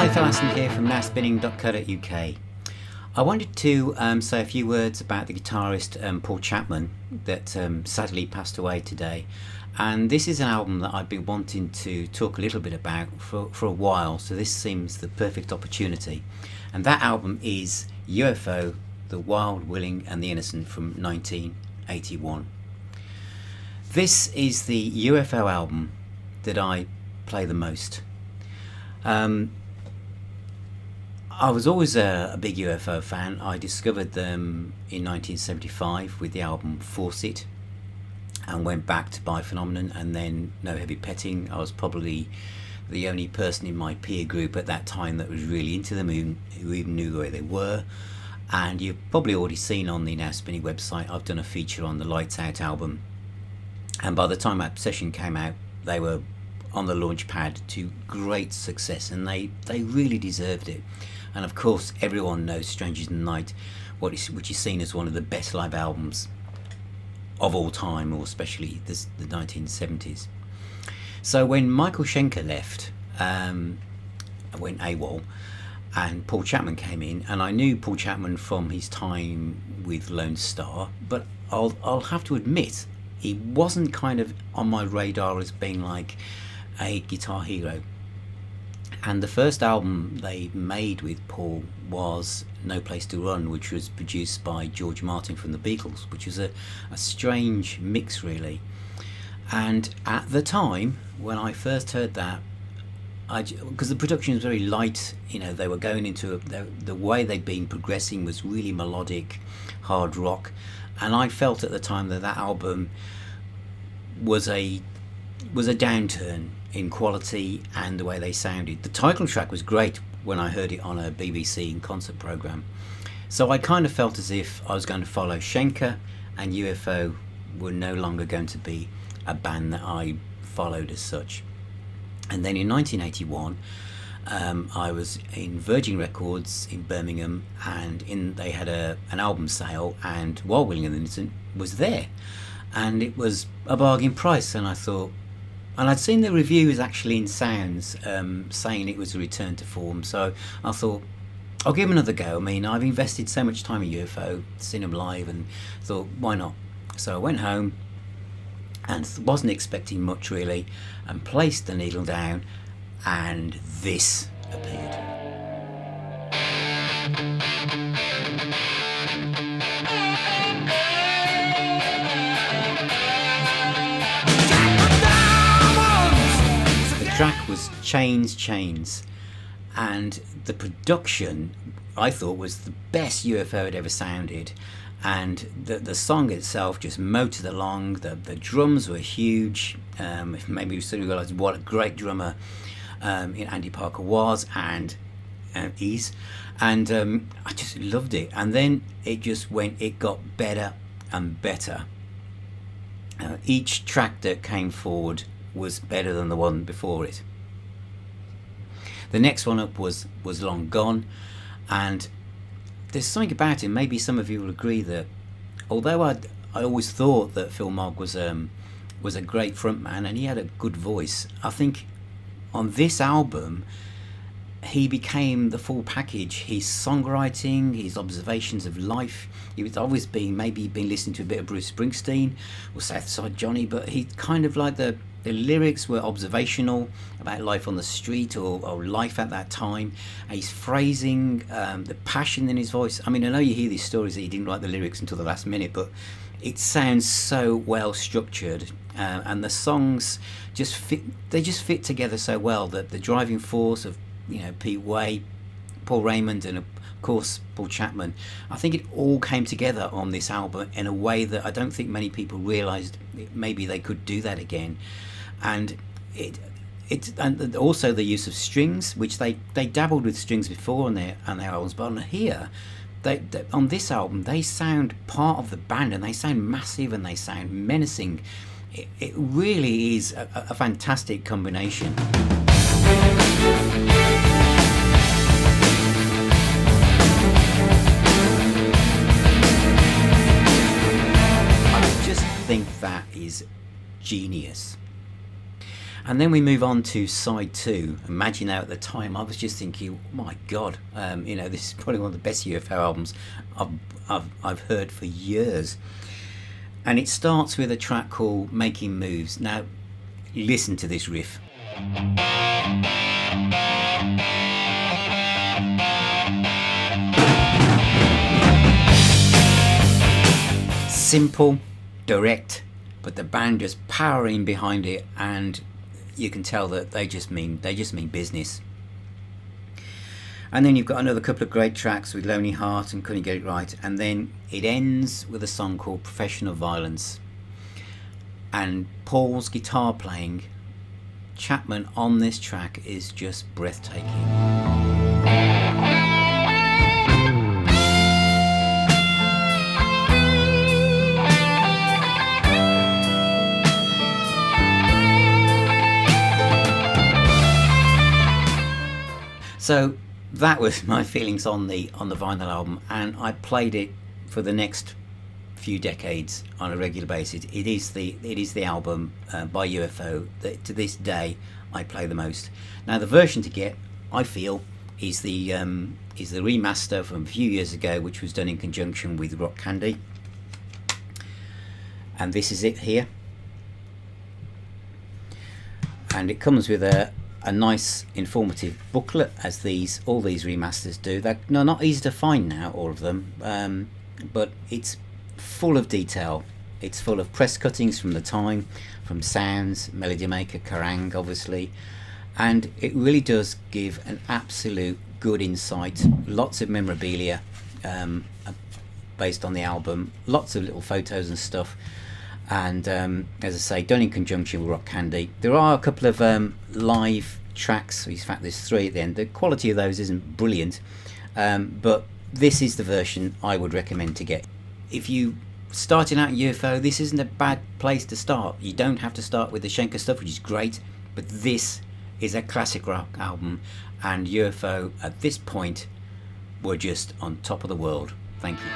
Hi, Phil Mogg here from nowspinning.co.uk. I wanted to say a few words about the guitarist Paul Chapman that sadly passed away today. And this is an album that I've been wanting to talk a little bit about for a while, so this seems the perfect opportunity. And that album is UFO, The Wild, Willing and the Innocent from 1981. This is the UFO album that I play the most. I was always a big UFO fan. I discovered them in 1975 with the album Force It and went back to By Phenomenon and then No Heavy Petting. I was probably the only person in my peer group at that time that was really into them, who even knew where they were. And you've probably already seen on the Now Spinning website, I've done a feature on the Lights Out album. And by the time Obsession came out, they were on the launch pad to great success, and they really deserved it. And of course, everyone knows Strangers in the Night, which is seen as one of the best live albums of all time, or especially the 1970s. So when Michael Schenker left, went AWOL, and Paul Chapman came in, and I knew Paul Chapman from his time with Lone Star, but I'll have to admit, he wasn't kind of on my radar as being like a guitar hero. And the first album they made with Paul was No Place to Run, which was produced by George Martin from the Beatles, which was a strange mix really. And at the time when I first heard that, because the production was very light, you know, they were going into the way they'd been progressing was really melodic hard rock, and I felt at the time that album was a downturn in quality and the way they sounded. The title track was great when I heard it on a BBC concert programme. So I kind of felt as if I was going to follow Schenker, and UFO were no longer going to be a band that I followed as such. And then in 1981, I was in Virgin Records in Birmingham, and they had an album sale, and Wild, Willing and the Innocent was there. And it was a bargain price, and I thought, and I'd seen the reviews actually in Sounds saying it was a return to form, so I thought I'll give them another go. I mean, I've invested so much time in UFO, seen them live, and thought, why not? So I went home and wasn't expecting much really, and placed the needle down, and this appeared. The track was Chains, and the production I thought was the best UFO had ever sounded, and the song itself just motored along. The drums were huge. Maybe you suddenly realised what a great drummer Andy Parker was and is, and I just loved it. And then it got better and better. Each track that came forward was better than the one before it. The next one up was Long Gone, and there's something about him. Maybe some of you will agree that although I always thought that Phil Mogg was a great frontman and he had a good voice, I think on this album he became the full package. His songwriting, his observations of life. He was always maybe been listening to a bit of Bruce Springsteen or Southside Johnny, but he kind of like the lyrics were observational about life on the street or life at that time. His phrasing, the passion in his voice. I mean, I know you hear these stories that he didn't write the lyrics until the last minute, but it sounds so well structured, and the songs just fit. They just fit together so well. The driving force of, you know, Pete Way, Paul Raymond, and of course Paul Chapman. I think it all came together on this album in a way that I don't think many people realised maybe they could do that again. And and also the use of strings, which they dabbled with strings before on their albums, but on here, on this album, they sound part of the band, and they sound massive and they sound menacing. It really is a fantastic combination. I just think that is genius. And then we move on to side 2. Imagine now, at the time I was just thinking, oh my god, this is probably one of the best UFO albums I've heard for years. And it starts with a track called Making Moves. Now listen to this riff. Simple, direct, but the band just powering behind it, and you can tell that they just mean business. And then you've got another couple of great tracks with Lonely Heart and Couldn't Get It Right, and then it ends with a song called Professional Violence. And Paul's guitar playing, Chapman on this track, is just breathtaking. So that was my feelings on the vinyl album, and I played it for the next few decades on a regular basis. It is the album by UFO that to this day I play the most. Now the version to get, I feel, is the remaster from a few years ago, which was done in conjunction with Rock Candy, and this is it here. And it comes with a nice informative booklet, as all these remasters do. They're not easy to find now, all of them, but it's full of detail. It's full of press cuttings from the time, from sounds, Melody Maker, Kerrang, obviously, and it really does give an absolute good insight. Lots of memorabilia based on the album, lots of little photos and stuff. And as I say, done in conjunction with Rock Candy. There are a couple of live tracks. In fact, there's 3 at the end. The quality of those isn't brilliant, but this is the version I would recommend to get. If you starting out UFO, this isn't a bad place to start. You don't have to start with the Schenker stuff, which is great, but this is a classic rock album, and UFO at this point were just on top of the world. Thank you.